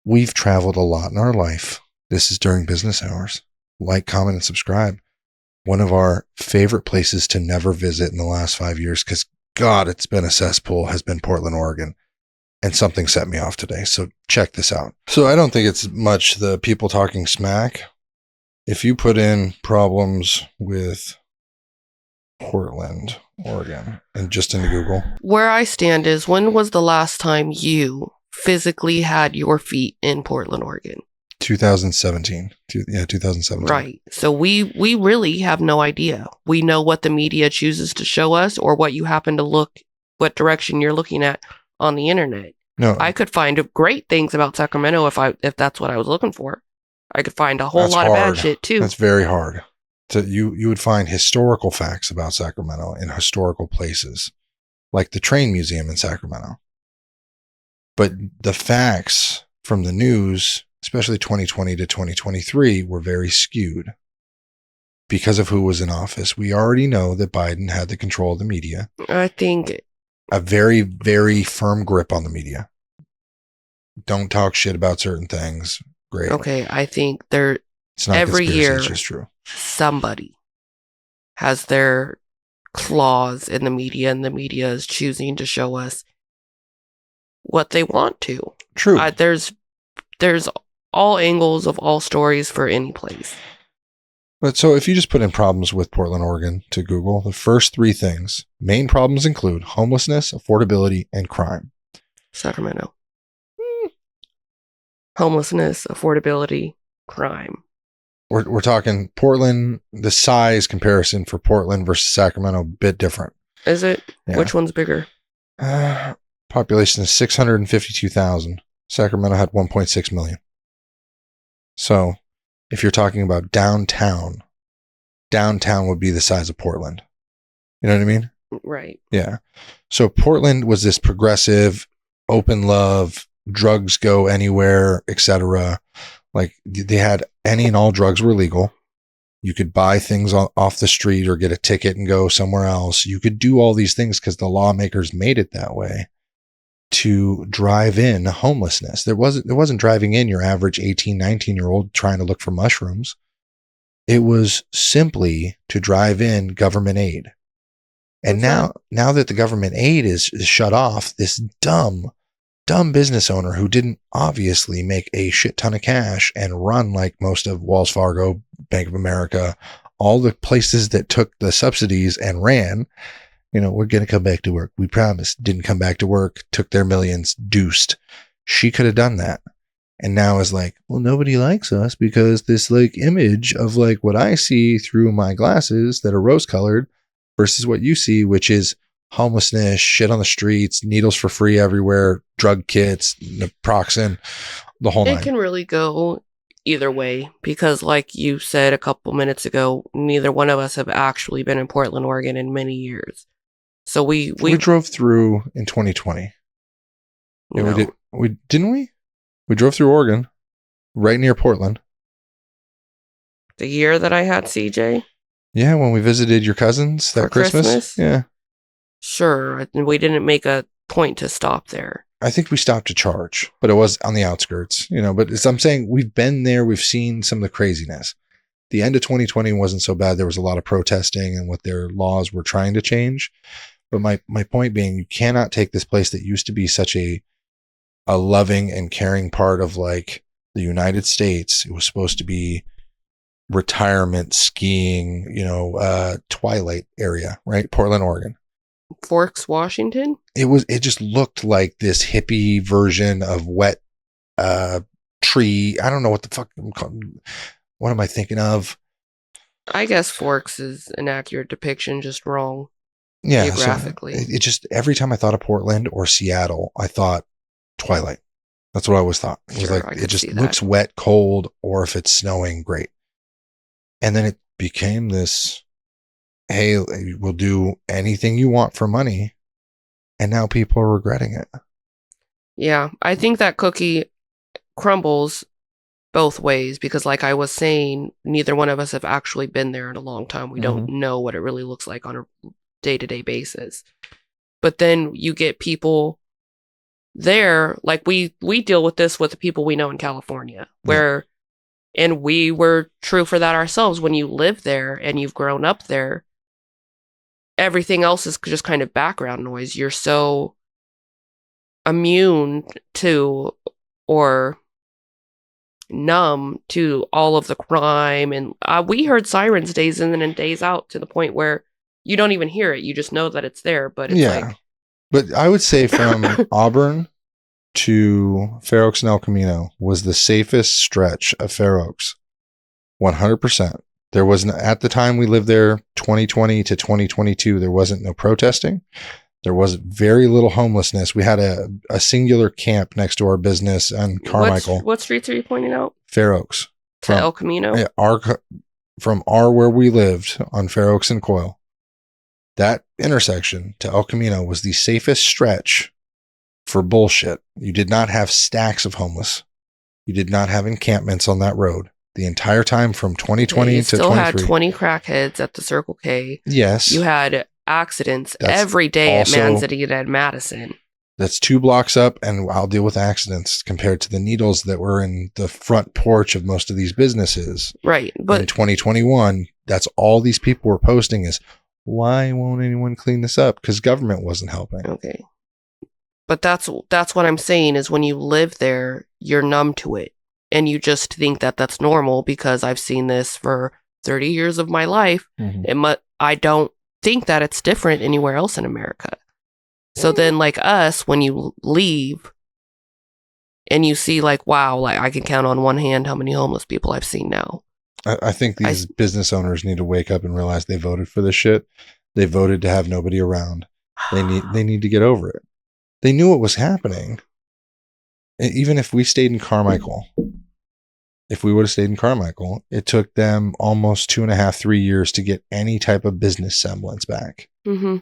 We've traveled a lot in our life. This is during business hours. Like, comment, and subscribe. One of our favorite places to never visit in the last 5 years, because God, it's been a cesspool, has been Portland, Oregon. And something set me off today. So check this out. So I don't think it's much the people talking smack. If you put in problems with Portland, Oregon, and just into Google. Where I stand is, when was the last time you physically had your feet in Portland, Oregon? 2017. 2017. Right. So we really have no idea. We know what the media chooses to show us, or what you happen to look, what direction you're looking at on the internet. No, I could find great things about Sacramento if that's what I was looking for. I could find a whole lot of bad shit too. That's very hard. You would find historical facts about Sacramento in historical places, like the train museum in Sacramento. But the facts from the news, especially 2020 to 2023, were very skewed because of who was in office. We already know that Biden had the control of the media. I think a very, very firm grip on the media. Don't talk shit about certain things. Great. Okay, I think it's not every year, it's just true. Somebody has their claws in the media, and the media is choosing to show us what they want to. True. There's all angles of all stories for any place. But so if you just put in problems with Portland, Oregon to Google, the first three things, main problems include homelessness, affordability, and crime. Sacramento. Homelessness, affordability, crime. We're talking Portland, the size comparison for Portland versus Sacramento, a bit different. Is it? Yeah. Which one's bigger? Population is 652,000. Sacramento had 1.6 million. So if you're talking about downtown would be the size of Portland. You know what I mean? Right. Yeah. So Portland was this progressive, open love, drugs go anywhere, etc. Like, they had any and all drugs were legal. You could buy things off the street or get a ticket and go somewhere else. You could do all these things because the lawmakers made it that way to drive in homelessness. There wasn't driving in your average 18, 19-year-old trying to look for mushrooms. It was simply to drive in government aid. And now that the government aid is shut off, this dumb business owner who didn't obviously make a shit ton of cash and run like most of Wells Fargo, Bank of America, all the places that took the subsidies and ran, we're going to come back to work. We promise. Didn't come back to work, took their millions, deuced. She could have done that. And now is like, well, nobody likes us because this like image of like what I see through my glasses that are rose colored versus what you see, which is homelessness, shit on the streets, needles for free everywhere, drug kits, naproxen, the whole nine. It can really go either way because, like you said a couple minutes ago, neither one of us have actually been in Portland, Oregon in many years. So we drove through in 2020. Yeah, no. Didn't we? We drove through Oregon, right near Portland. The year that I had CJ? Yeah, when we visited your cousins that Christmas. Yeah. Sure, and we didn't make a point to stop there. I think we stopped to charge, but it was on the outskirts, but as I'm saying, we've been there, we've seen some of the craziness. The end of 2020 wasn't so bad. There was a lot of protesting and what their laws were trying to change. But my point being, you cannot take this place that used to be such a loving and caring part of like the United States. It was supposed to be retirement, skiing, twilight area, right? Portland, Oregon. Forks, Washington? It just looked like this hippie version of wet tree. I don't know what the fuck what am I thinking of? I guess Forks is an accurate depiction, just wrong. Yeah, geographically. So it just, every time I thought of Portland or Seattle, I thought Twilight. That's what I always thought. It was like, it just looks wet, cold, or if it's snowing, great. And then it became this, hey, we'll do anything you want for money. And now people are regretting it. Yeah, I think that cookie crumbles both ways because, like I was saying, neither one of us have actually been there in a long time. We don't know what it really looks like on a day-to-day basis. But then you get people there, like we deal with this with the people we know in California, where, and we were true for that ourselves. When you live there and you've grown up there, everything else is just kind of background noise. You're so immune to or numb to all of the crime. And we heard sirens days in and days out to the point where you don't even hear it. You just know that it's there. But it's like... But I would say from Auburn to Fair Oaks and El Camino was the safest stretch of Fair Oaks. 100%. There wasn't, at the time we lived there, 2020 to 2022, there wasn't no protesting. There was very little homelessness. We had a singular camp next to our business in Carmichael. What streets are you pointing out? Fair Oaks. To El Camino? From where we lived on Fair Oaks and Coyle. That intersection to El Camino was the safest stretch for bullshit. You did not have stacks of homeless. You did not have encampments on that road. The entire time from 2020 to 23. You still had 20 crackheads at the Circle K. Yes. You had accidents every day at Manzanita and Madison. That's 2 blocks up, and I'll deal with accidents compared to the needles that were in the front porch of most of these businesses. Right. But in 2021, that's all these people were posting is, why won't anyone clean this up? Because government wasn't helping. Okay. But that's what I'm saying is when you live there, you're numb to it. And you just think that that's normal because I've seen this for 30 years of my life. Mm-hmm. I don't think that it's different anywhere else in America. So then like us, when you leave and you see like, wow, like I can count on one hand how many homeless people I've seen now. I think these business owners need to wake up and realize they voted for this shit. They voted to have nobody around. They need to get over it. They knew what was happening. Even if we stayed in Carmichael, it took them almost 2.5, 3 years to get any type of business semblance back. Mm-hmm.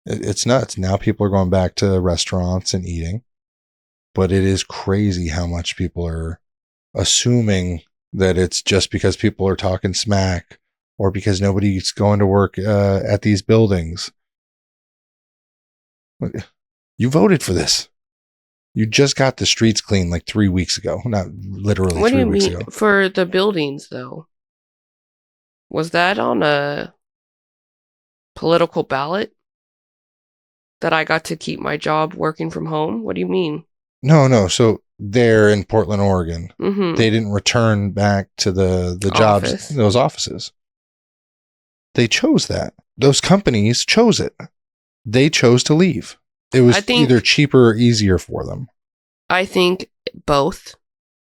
It's nuts. Now people are going back to restaurants and eating, but it is crazy how much people are assuming that it's just because people are talking smack or because nobody's going to work at these buildings. You voted for this. You just got the streets clean like 3 weeks ago. Not literally 3 weeks ago. What do you mean for the buildings, though? Was that on a political ballot that I got to keep my job working from home? What do you mean? No. So there in Portland, Oregon, they didn't return back to the jobs, those offices. They chose that. Those companies chose it. They chose to leave. It was either cheaper or easier for them. I think both.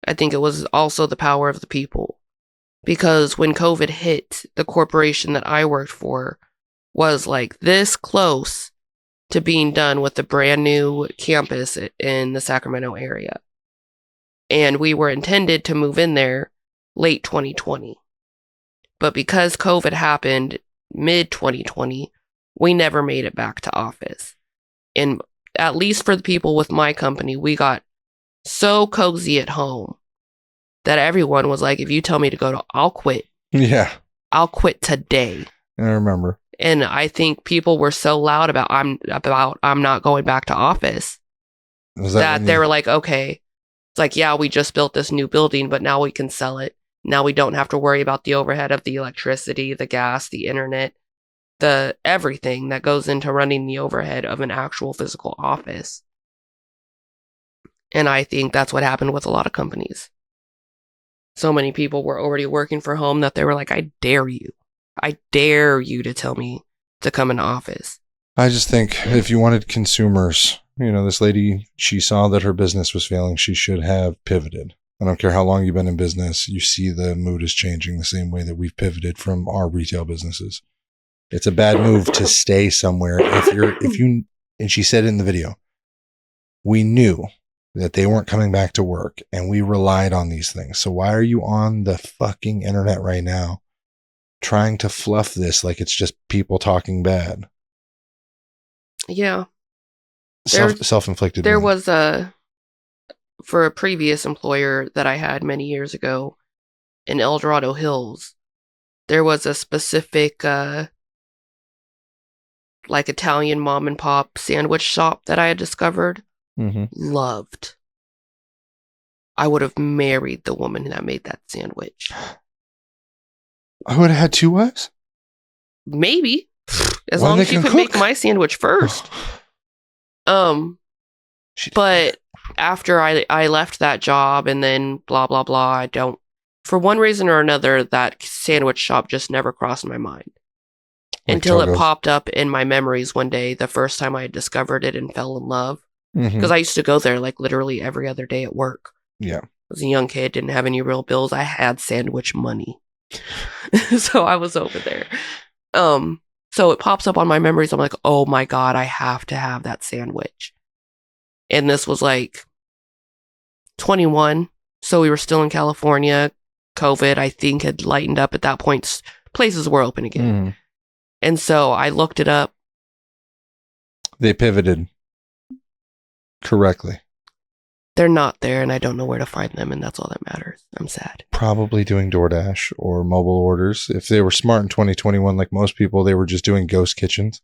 I think it was also the power of the people. Because when COVID hit, the corporation that I worked for was like this close to being done with the brand new campus in the Sacramento area. And we were intended to move in there late 2020. But because COVID happened mid 2020, we never made it back to office. And at least for the people with my company, we got so cozy at home that everyone was like, if you tell me to go I'll quit. Yeah. I'll quit today. I remember. And I think people were so loud about I'm not going back to office that they were like, okay. It's like, yeah, we just built this new building, but now we can sell it. Now we don't have to worry about the overhead of the electricity, the gas, the internet, the everything that goes into running the overhead of an actual physical office. And I think that's what happened with a lot of companies. So many people were already working from home that they were like, I dare you to tell me to come into office. I just think if you wanted consumers, this lady, she saw that her business was failing. She should have pivoted. I don't care how long you've been in business. You see the mood is changing the same way that we've pivoted from our retail businesses. It's a bad move to stay somewhere. And she said in the video, we knew that they weren't coming back to work and we relied on these things. So why are you on the fucking internet right now trying to fluff this like it's just people talking bad? Yeah. Self-inflicted. There was for a previous employer that I had many years ago in El Dorado Hills, there was a specific like Italian mom and pop sandwich shop that I had discovered. Mm-hmm. Loved. I would have married the woman that made that sandwich. I would have had 2 wives? Maybe. As long as you could make my sandwich first. But after I left that job and then blah, blah, blah, for one reason or another, that sandwich shop just never crossed my mind. Until it popped up in my memories one day, the first time I had discovered it and fell in love. Because I used to go there like literally every other day at work. Yeah. I was a young kid, didn't have any real bills. I had sandwich money. So I was over there. So it pops up on my memories. I'm like, oh my God, I have to have that sandwich. And this was like 21. So we were still in California. COVID, I think, had lightened up at that point. Places were open again. And so I looked it up. They pivoted correctly. They're not there, and I don't know where to find them, and that's all that matters. I'm sad. Probably doing DoorDash or mobile orders. If they were smart in 2021, like most people, they were just doing ghost kitchens,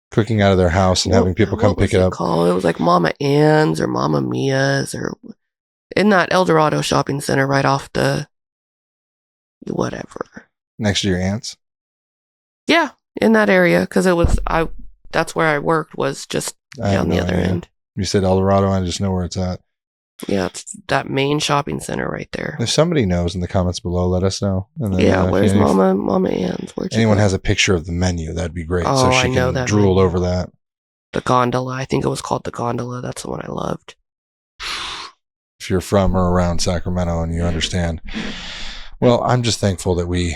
cooking out of their house and having people come pick it up. It was like Mama Ann's or Mama Mia's or in that El Dorado shopping center right off the whatever. Next to your aunt's? Yeah, in that area, because that's where I worked, was just down the other end. You said El Dorado, I just know where it's at. Yeah, it's that main shopping center right there. If somebody knows in the comments below, let us know. And then, where's Mama Ann's? Anyone has a picture of the menu, that'd be great. Oh, so she can drool over that. The gondola. I think it was called the gondola. That's the one I loved. If you're from or around Sacramento and you understand. Well, I'm just thankful that we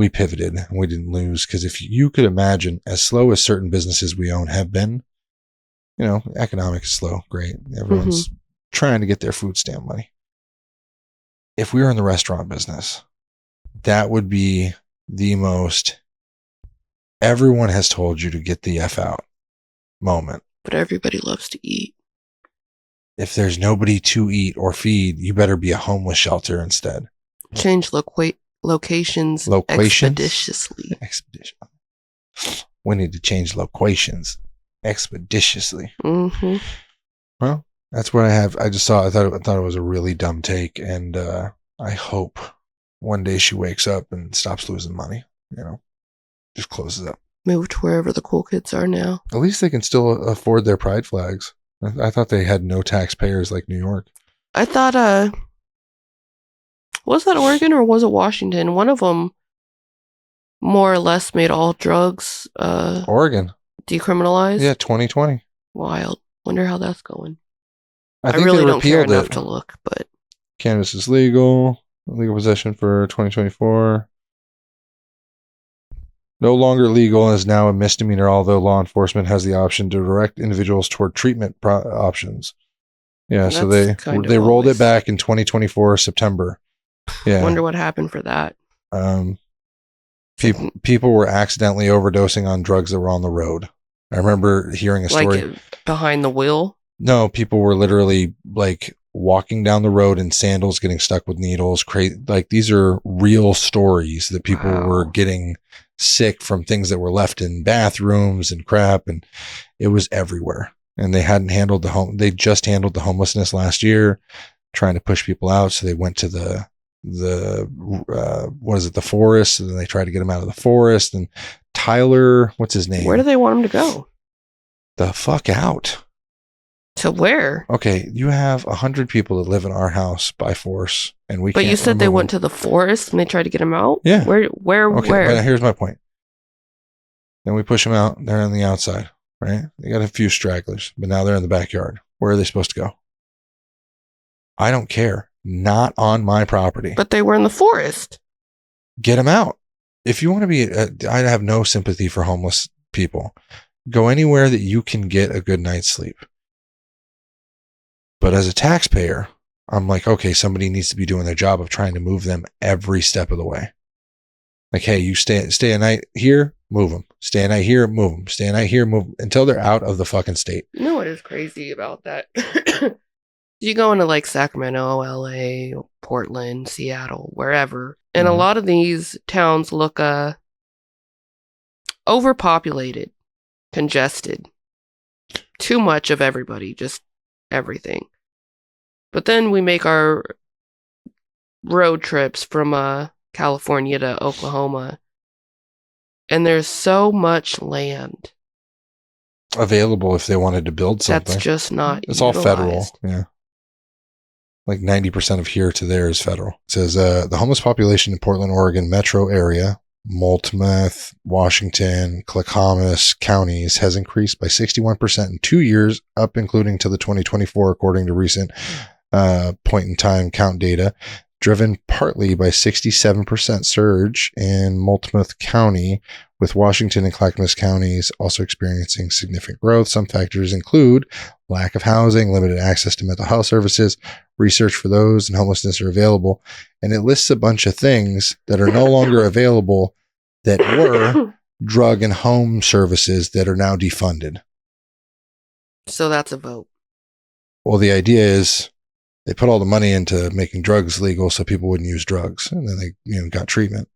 pivoted and we didn't lose, because if you could imagine, as slow as certain businesses we own have been, economic is slow, great. Everyone's trying to get their food stamp money. If we were in the restaurant business, that would be the most everyone has told you to get the F out moment. But everybody loves to eat. If there's nobody to eat or feed, you better be a homeless shelter instead. Change locations expeditiously. We need to change locations expeditiously. Well, that's what I have. I just saw. I thought it was a really dumb take, and I hope one day she wakes up and stops losing money. Just closes up. Move to wherever the cool kids are now. At least they can still afford their pride flags. I thought they had no taxpayers like New York. I thought, was that Oregon or was it Washington? One of them more or less made all drugs Oregon decriminalized. Yeah, 2020. Wild. Wonder how that's going. I think really they don't care repealed enough it. to look, but Cannabis is legal possession for 2024. No longer legal and is now a misdemeanor, although law enforcement has the option to direct individuals toward treatment options. Yeah, so they rolled it back in 2024 September. Yeah. Wonder what happened for that. People were accidentally overdosing on drugs that were on the road. I remember hearing a story. Like behind the wheel? No, people were literally like walking down the road in sandals, getting stuck with needles. Like these are real stories that people were getting sick from things that were left in bathrooms and crap, and it was everywhere. And they hadn't handled they just handled the homelessness last year, trying to push people out. So they went to the forest, and then they tried to get them out of the forest. And Tyler, what's his name? Where do they want him to go? The fuck out. To where? Okay, you have 100 people that live in our house by force, and we. But you said they went to the forest and they tried to get him out. Yeah. Where? Okay, but here's my point. Then we push them out. They're on the outside, right? They got a few stragglers, but now they're in the backyard. Where are they supposed to go? I don't care. Not on my property. But they were in the forest. Get them out. If you want to be, I have no sympathy for homeless people. Go anywhere that you can get a good night's sleep. But as a taxpayer, I'm like, okay, somebody needs to be doing their job of trying to move them every step of the way. Like, hey, you stay a night here, move them. Stay a night here, move them. Stay a night here, move them, until they're out of the fucking state. You know what is crazy about that? You go into like Sacramento, LA, Portland, Seattle, wherever, and a lot of these towns look overpopulated. congested. Too much of everybody, just everything. But then we make our road trips from California to Oklahoma, and there's so much land available if they wanted to build something. That's just not It's utilized. all federal. Yeah. Like 90% of here to there is federal. It says the homeless population in Portland, Oregon metro area, Multnomah, Washington, Clackamas counties has increased by 61% in 2 years, up including to the 2024, according to recent point in time count data, driven partly by 67% surge in Multnomah County, with Washington and Clackamas counties also experiencing significant growth. Some factors include lack of housing, limited access to mental health services, research for those and homelessness are available. And it lists a bunch of things that are no longer available that were drug and home services that are now defunded. So that's a vote. Well, the idea is they put all the money into making drugs legal so people wouldn't use drugs. And then they got treatment.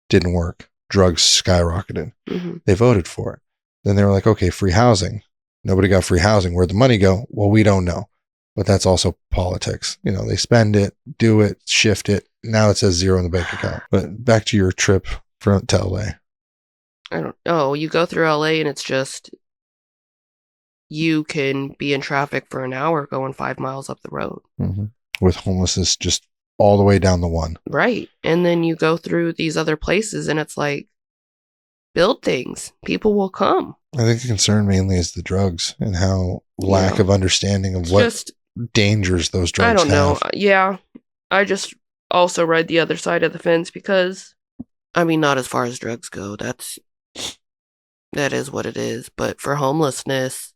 Didn't work. Drugs skyrocketed. Mm-hmm. They voted for it. Then they were like, okay, free housing. Nobody got free housing. Where'd the money go? Well, we don't know. But that's also politics. They spend it, do it, shift it. Now it says zero in the bank account. But back to your trip to LA. I don't know. You go through LA and it's just, you can be in traffic for an hour going 5 miles up the road. Mm-hmm. With homelessness just all the way down the one. Right. And then you go through these other places and it's like, build things. People will come. I think the concern mainly is the drugs and how lack of understanding of what dangers those drugs have. I don't know. Yeah. I just also read the other side of the fence because, I mean, not as far as drugs go. That is what it is. But for homelessness,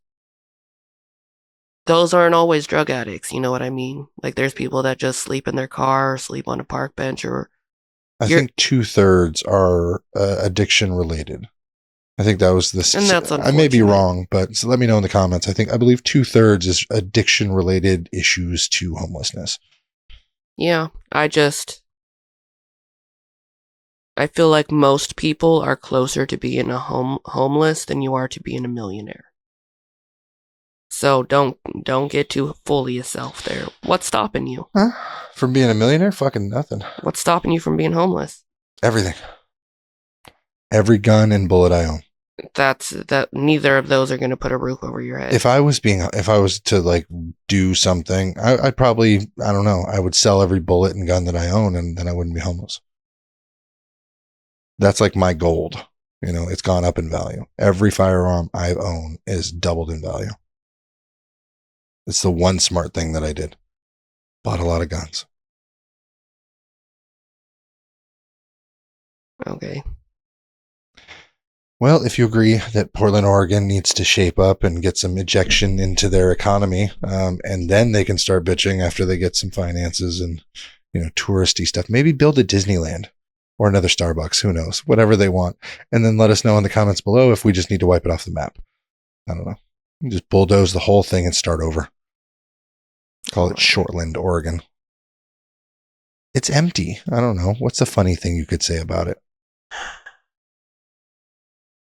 those aren't always drug addicts. You know what I mean? Like there's people that just sleep in their car or sleep on a park bench or. I think 2/3 are addiction related. I think that was this. And that's I may be wrong, but so let me know in the comments. I believe 2/3 is addiction related issues to homelessness. Yeah, I feel like most people are closer to being a homeless than you are to being a millionaire. So don't get too fully yourself there. What's stopping you? Huh? From being a millionaire? Fucking nothing. What's stopping you from being homeless? Everything. Every gun and bullet I own. That neither of those are going to put a roof over your head. If I was to like do something, I'd probably, I don't know, I would sell every bullet and gun that I own and then I wouldn't be homeless. That's like my gold. It's gone up in value. Every firearm I own is doubled in value. It's the one smart thing that I did. Bought a lot of guns. Okay. Well, if you agree that Portland, Oregon needs to shape up and get some injection into their economy, and then they can start bitching after they get some finances and, touristy stuff, maybe build a Disneyland or another Starbucks, who knows, whatever they want. And then let us know in the comments below if we just need to wipe it off the map. I don't know. Just bulldoze the whole thing and start over. Call it Shortland, Oregon. It's empty. I don't know. What's the funny thing you could say about it?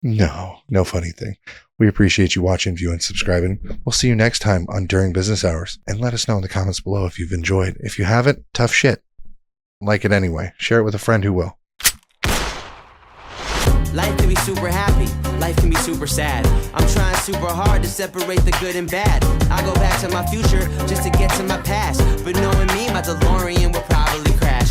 No funny thing. We appreciate you watching, viewing, subscribing. We'll see you next time on During Business Hours. And let us know in the comments below if you've enjoyed. If you haven't, tough shit. Like it anyway. Share it with a friend who will. Life can be super happy, life can be super sad. I'm trying super hard to separate the good and bad. I go back to my future just to get to my past, but knowing me